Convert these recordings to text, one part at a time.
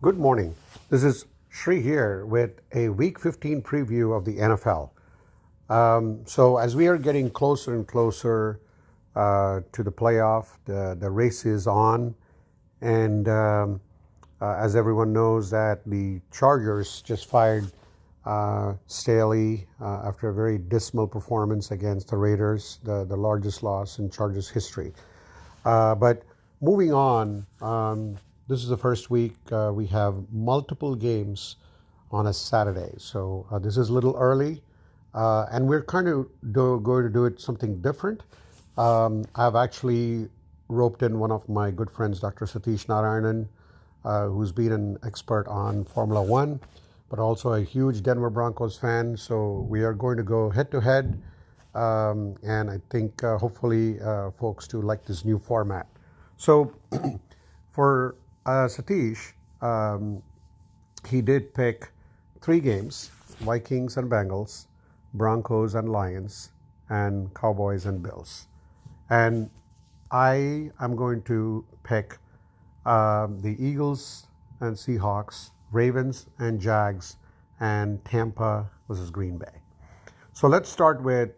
Good morning. This is Shri here with a Week 15 preview of the NFL. So as we are getting closer and closer to the playoff, the race is on, and as everyone knows, that the Chargers just fired Staley after a very dismal performance against the Raiders, the largest loss in Chargers history. But moving on, this is the first week we have multiple games on a Saturday. So this is a little early, and we're kind of going to do it something different. I've actually roped in one of my good friends, Dr. Satish Narayanan, who's been an expert on Formula One, but also a huge Denver Broncos fan. So we are going to go head to head. And I think hopefully folks do like this new format. So for Satish, he did pick three games: Vikings and Bengals, Broncos and Lions, and Cowboys and Bills. And I am going to pick the Eagles and Seahawks, Ravens and Jags, and Tampa versus Green Bay. So let's start with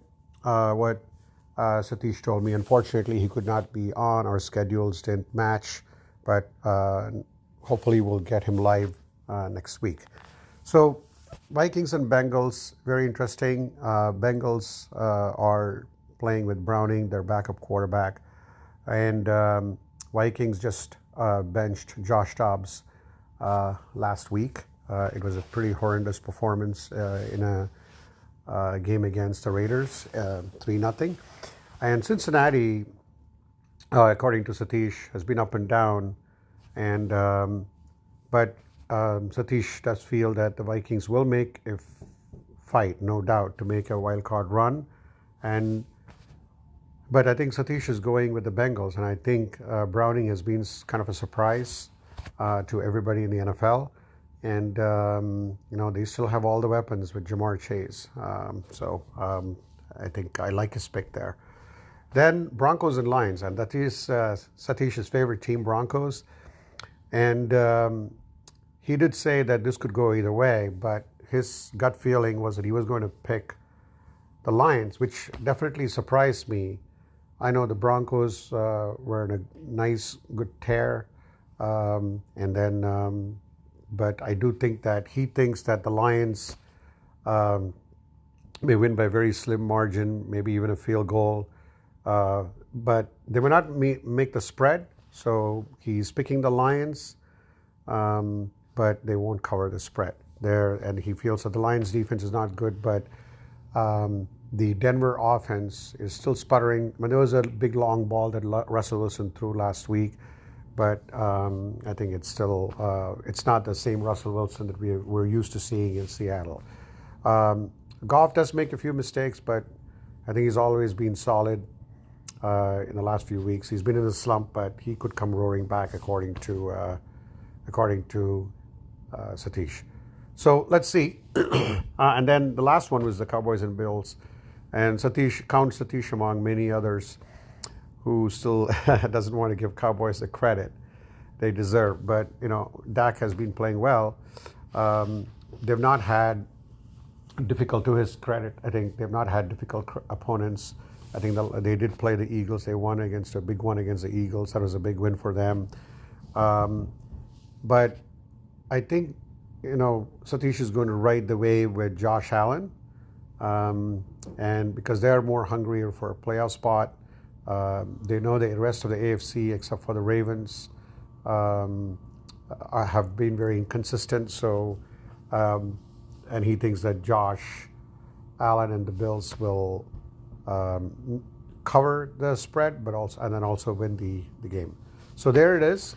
what Satish told me. Unfortunately, he could not be on. Our schedules didn't match, but hopefully we'll get him live next week. So Vikings and Bengals, very interesting. Bengals are playing with Browning, their backup quarterback, and Vikings just benched Josh Dobbs last week. It was a pretty horrendous performance in a game against the Raiders, 3-0. And Cincinnati, according to Satish, has been up and down. And but Satish does feel that the Vikings will make a fight, no doubt, to make a wild card run. But I think Satish is going with the Bengals, and I think Browning has been kind of a surprise to everybody in the NFL. And, they still have all the weapons with Jamar Chase. So I think I like his pick there. Then Broncos and Lions, and that is Satish's favorite team, Broncos. And he did say that this could go either way, but his gut feeling was that he was going to pick the Lions, which definitely surprised me. I know the Broncos were in a nice, good tear. But I do think that he thinks that the Lions may win by a very slim margin, maybe even a field goal. But they will not make the spread, so he's picking the Lions, but they won't cover the spread there. And he feels that the Lions' defense is not good, but the Denver offense is still sputtering. I mean, there was a big long ball that Russell Wilson threw last week, but I think it's still it's not the same Russell Wilson that we're used to seeing in Seattle. Goff does make a few mistakes, but I think he's always been solid in the last few weeks. He's been in a slump, but he could come roaring back, according to Satish. So let's see. And then the last one was the Cowboys and Bills, and Satish counts Satish among many others who still doesn't want to give Cowboys the credit they deserve. But, Dak has been playing well. They've not had difficult, to his credit, I think they've not had difficult opponents. I think they did play the Eagles. They won a big one against the Eagles. That was a big win for them. But I think, Satish is going to ride the wave with Josh Allen. And because they're more hungrier for a playoff spot. They know the rest of the AFC, except for the Ravens, have been very inconsistent. So, and he thinks that Josh Allen and the Bills will cover the spread, but also win the game. So there it is.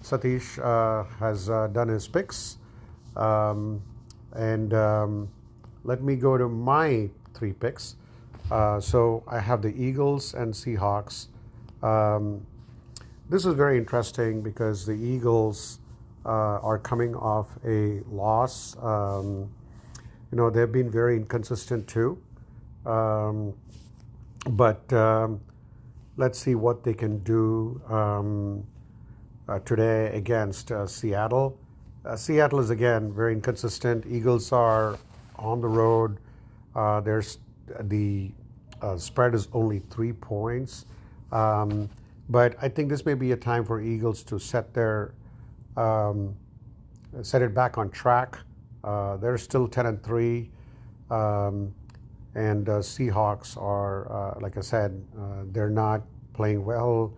Satish has done his picks, and let me go to my three picks. So I have the Eagles and Seahawks. This is very interesting because the Eagles are coming off a loss. They've been very inconsistent too. But let's see what they can do. today against Seattle. Seattle is again very inconsistent. Eagles are on the road. There's the spread is only 3 points, but I think this may be a time for Eagles to um, set it back on track. They're still 10-3, and Seahawks are, like I said, they're not playing well.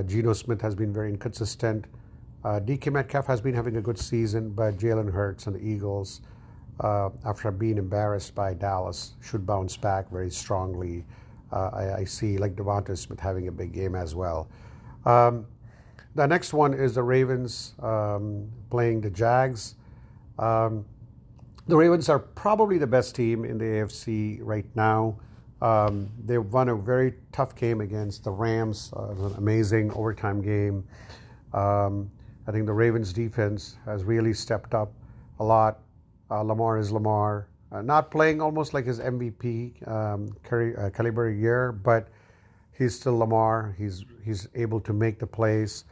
Geno Smith has been very inconsistent. DK Metcalf has been having a good season, but Jalen Hurts and the Eagles, after being embarrassed by Dallas, should bounce back very strongly. I see like Devonta Smith having a big game as well. Um, the next one is the Ravens playing the Jags. Um, the Ravens are probably the best team in the AFC right now. They won a very tough game against the Rams. It was an amazing overtime game. I think the Ravens defense has really stepped up a lot. Lamar is Lamar. Not playing almost like his MVP caliber year, but he's still Lamar. He's able to make the plays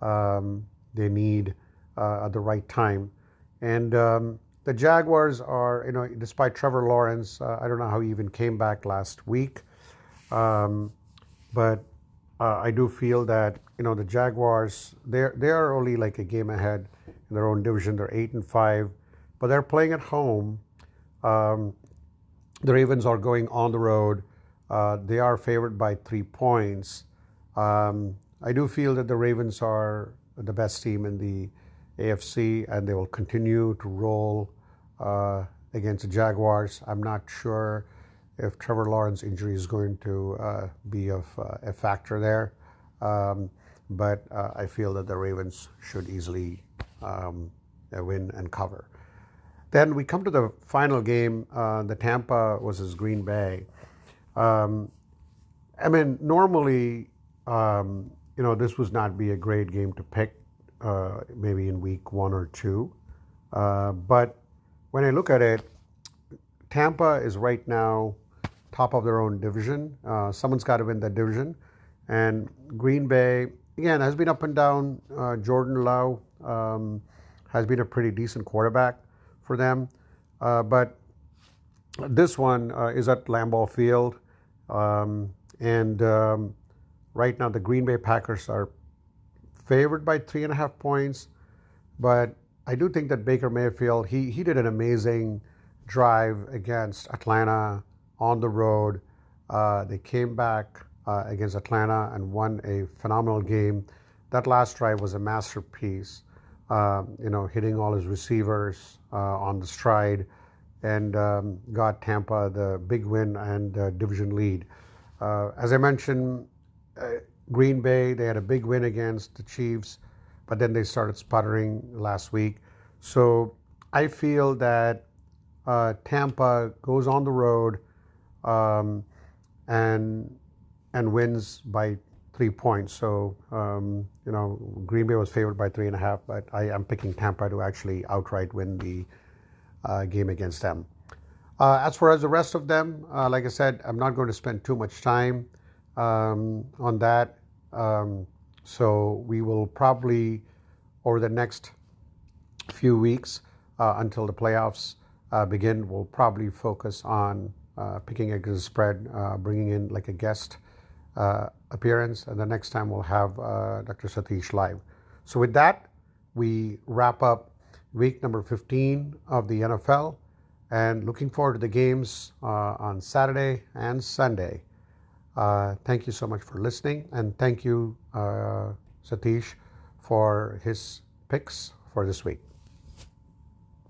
they need at the right time. And the Jaguars are, despite Trevor Lawrence, I don't know how he even came back last week, um, but I do feel that the Jaguars they are only like a game ahead in their own division. They're 8-5, but they're playing at home. Um, the Ravens are going on the road. They are favored by 3 points. I do feel that the Ravens are the best team in the AFC, and they will continue to roll against the Jaguars. I'm not sure if Trevor Lawrence injury is going to be of a factor there, but I feel that the Ravens should easily win and cover. Then we come to the final game, the Tampa versus Green Bay. Um, I mean, normally, this would not be a great game to pick, maybe in week 1 or 2. But when I look at it, Tampa is right now top of their own division. Someone's got to win that division. And Green Bay, again, has been up and down. Jordan Love has been a pretty decent quarterback for them. But this one is at Lambeau Field. And right now, the Green Bay Packers are favored by 3.5 points. But I do think that Baker Mayfield, he did an amazing drive against Atlanta on the road. They came back against Atlanta and won a phenomenal game. That last drive was a masterpiece, hitting all his receivers on the stride, and got Tampa the big win and division lead. As I mentioned, Green Bay, they had a big win against the Chiefs, but then they started sputtering last week. So I feel that Tampa goes on the road and wins by 3 points. So Green Bay was favored by 3.5, but I am picking Tampa to actually outright win the game against them. As far as the rest of them, like I said, I'm not going to spend too much time on that. So we will probably, over the next few weeks until the playoffs begin, we'll probably focus on picking a good spread, bringing in like a guest appearance, and the next time we'll have Dr. Satish live. So with that, we wrap up week number 15 of the NFL, and looking forward to the games on Saturday and Sunday. Thank you so much for listening, and thank you, Satish, for his picks for this week.